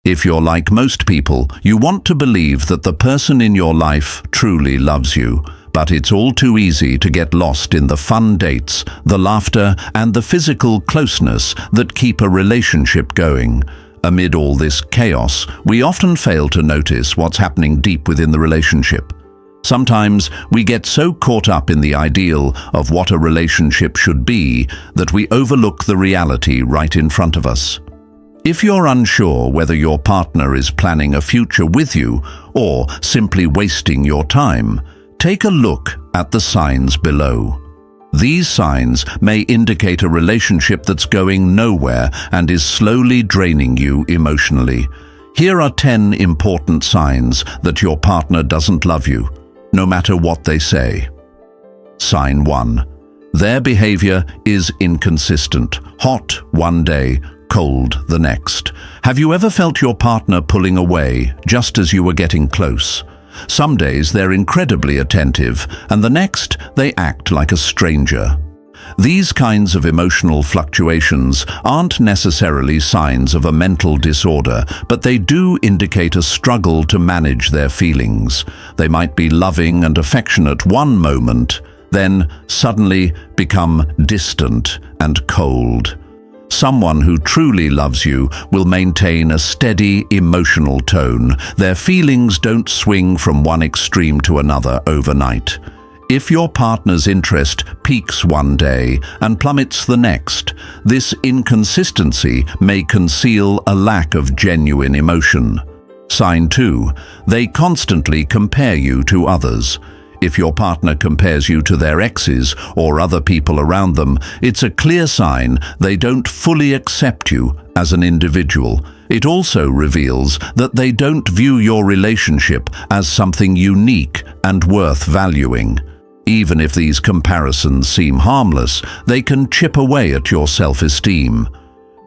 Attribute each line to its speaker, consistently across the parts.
Speaker 1: If you're like most people, you want to believe that the person in your life truly loves you, but it's all too easy to get lost in the fun dates, the laughter, and the physical closeness that keep a relationship going. Amid all this chaos, we often fail to notice what's happening deep within the relationship. Sometimes we get so caught up in the ideal of what a relationship should be that we overlook the reality right in front of us. If you're unsure whether your partner is planning a future with you or simply wasting your time, take a look at the signs below. These signs may indicate a relationship that's going nowhere and is slowly draining you emotionally. Here are 10 important signs that your partner doesn't love you, no matter what they say. Sign 1. Their behavior is inconsistent. Hot one day, cold the next. Have you ever felt your partner pulling away just as you were getting close? Some days they're incredibly attentive, and the next they act like a stranger. These kinds of emotional fluctuations aren't necessarily signs of a mental disorder, but they do indicate a struggle to manage their feelings. They might be loving and affectionate one moment, then suddenly become distant and cold. Someone who truly loves you will maintain a steady emotional tone. Their feelings don't swing from one extreme to another overnight. If your partner's interest peaks one day and plummets the next, this inconsistency may conceal a lack of genuine emotion. Sign 2. They constantly compare you to others. If your partner compares you to their exes or other people around them, it's a clear sign they don't fully accept you as an individual. It also reveals that they don't view your relationship as something unique and worth valuing. Even if these comparisons seem harmless, they can chip away at your self-esteem.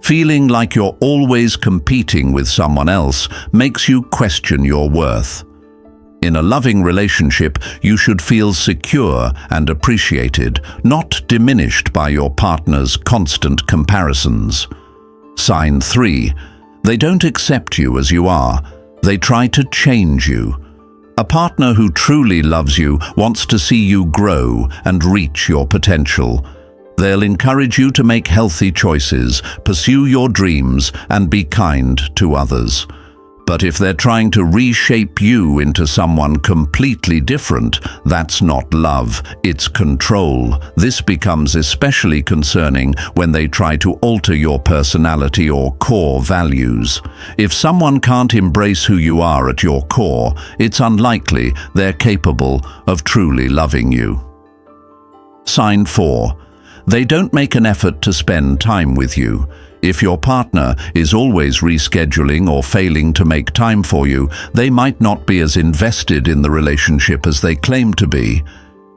Speaker 1: Feeling like you're always competing with someone else makes you question your worth. In a loving relationship, you should feel secure and appreciated, not diminished by your partner's constant comparisons. Sign 3. They don't accept you as you are. They try to change you. A partner who truly loves you wants to see you grow and reach your potential. They'll encourage you to make healthy choices, pursue your dreams, and be kind to others. But if they're trying to reshape you into someone completely different, that's not love, it's control. This becomes especially concerning when they try to alter your personality or core values. If someone can't embrace who you are at your core, it's unlikely they're capable of truly loving you. Sign 4. They don't make an effort to spend time with you. If your partner is always rescheduling or failing to make time for you, they might not be as invested in the relationship as they claim to be.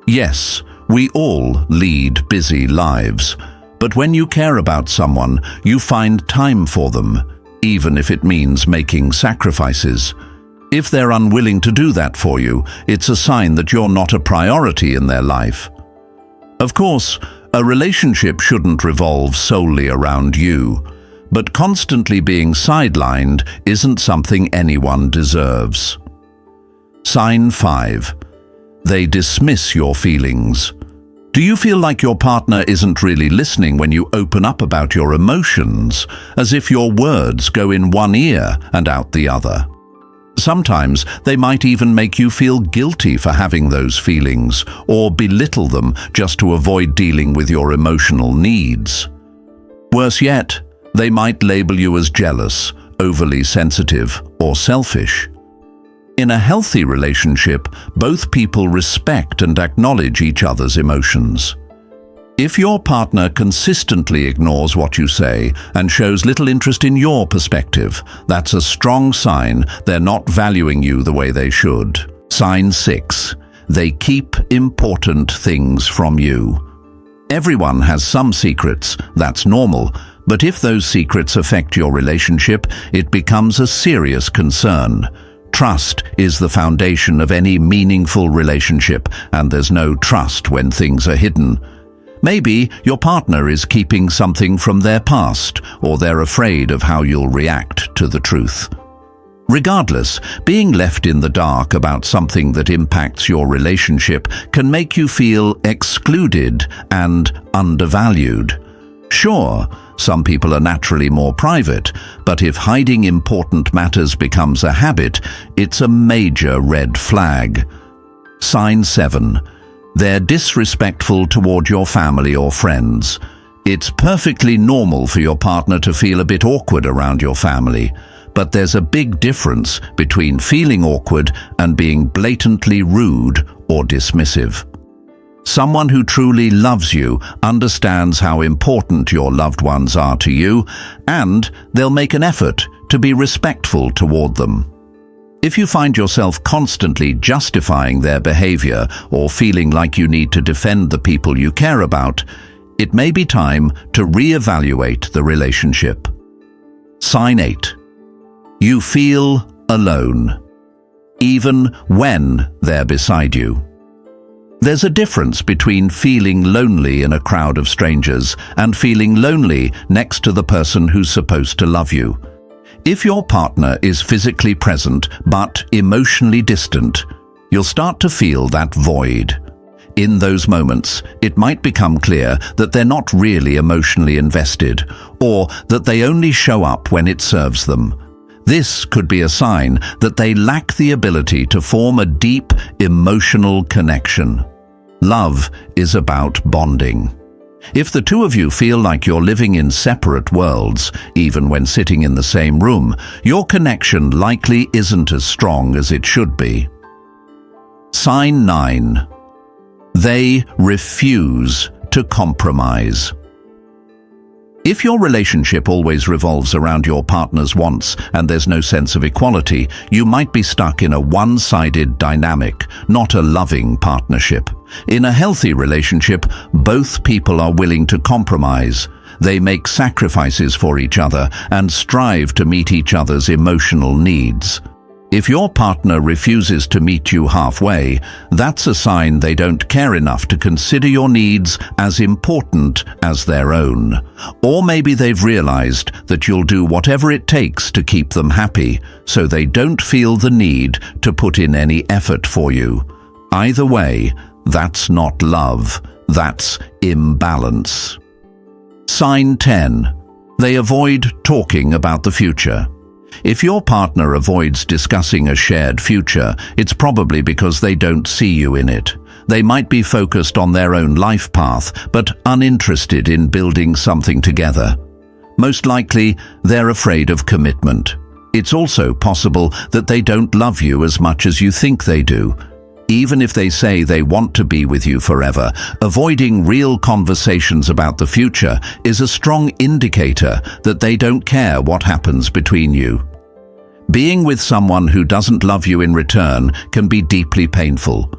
Speaker 1: Yes, we all lead busy lives, but when you care about someone, you find time for them, even if it means making sacrifices. If they're unwilling to do that for you, it's a sign that you're not a priority in their life. Of course, a relationship shouldn't revolve solely around you, but constantly being sidelined isn't something anyone deserves. Sign 5. They dismiss your feelings. Do you feel like your partner isn't really listening when you open up about your emotions, as if your words go in one ear and out the other? Sometimes they might even make you feel guilty for having those feelings or belittle them just to avoid dealing with your emotional needs. Worse yet, they might label you as jealous, overly sensitive, or selfish. In a healthy relationship, both people respect and acknowledge each other's emotions. If your partner consistently ignores what you say and shows little interest in your perspective, that's a strong sign they're not valuing you the way they should. Sign 6. They keep important things from you. Everyone has some secrets, that's normal, but if those secrets affect your relationship, it becomes a serious concern. Trust is the foundation of any meaningful relationship, and there's no trust when things are hidden. Maybe your partner is keeping something from their past, or they're afraid of how you'll react to the truth. Regardless, being left in the dark about something that impacts your relationship can make you feel excluded and undervalued. Sure, some people are naturally more private, but if hiding important matters becomes a habit, it's a major red flag. Sign 7. They're disrespectful toward your family or friends. It's perfectly normal for your partner to feel a bit awkward around your family, but there's a big difference between feeling awkward and being blatantly rude or dismissive. Someone who truly loves you understands how important your loved ones are to you, and they'll make an effort to be respectful toward them. If you find yourself constantly justifying their behavior or feeling like you need to defend the people you care about, it may be time to reevaluate the relationship. Sign 8. You feel alone, even when they're beside you. There's a difference between feeling lonely in a crowd of strangers and feeling lonely next to the person who's supposed to love you. If your partner is physically present but emotionally distant, you'll start to feel that void. In those moments, it might become clear that they're not really emotionally invested, or that they only show up when it serves them. This could be a sign that they lack the ability to form a deep emotional connection. Love is about bonding. If the two of you feel like you're living in separate worlds, even when sitting in the same room, your connection likely isn't as strong as it should be. Sign 9. They refuse to compromise. If your relationship always revolves around your partner's wants and there's no sense of equality, you might be stuck in a one-sided dynamic, not a loving partnership. In a healthy relationship, both people are willing to compromise. They make sacrifices for each other and strive to meet each other's emotional needs. If your partner refuses to meet you halfway, that's a sign they don't care enough to consider your needs as important as their own. Or maybe they've realized that you'll do whatever it takes to keep them happy, so they don't feel the need to put in any effort for you. Either way, that's not love, that's imbalance. Sign 10. They avoid talking about the future. If your partner avoids discussing a shared future, it's probably because they don't see you in it. They might be focused on their own life path, but uninterested in building something together. Most likely, they're afraid of commitment. It's also possible that they don't love you as much as you think they do. Even if they say they want to be with you forever, avoiding real conversations about the future is a strong indicator that they don't care what happens between you. Being with someone who doesn't love you in return can be deeply painful.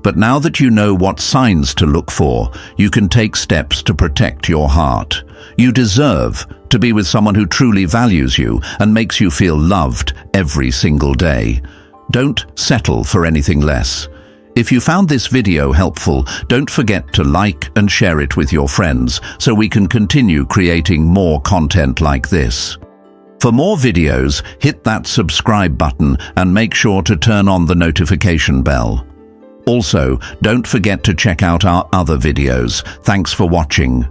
Speaker 1: But now that you know what signs to look for, you can take steps to protect your heart. You deserve to be with someone who truly values you and makes you feel loved every single day. Don't settle for anything less. If you found this video helpful, don't forget to like and share it with your friends so we can continue creating more content like this. For more videos, hit that subscribe button and make sure to turn on the notification bell. Also, don't forget to check out our other videos. Thanks for watching.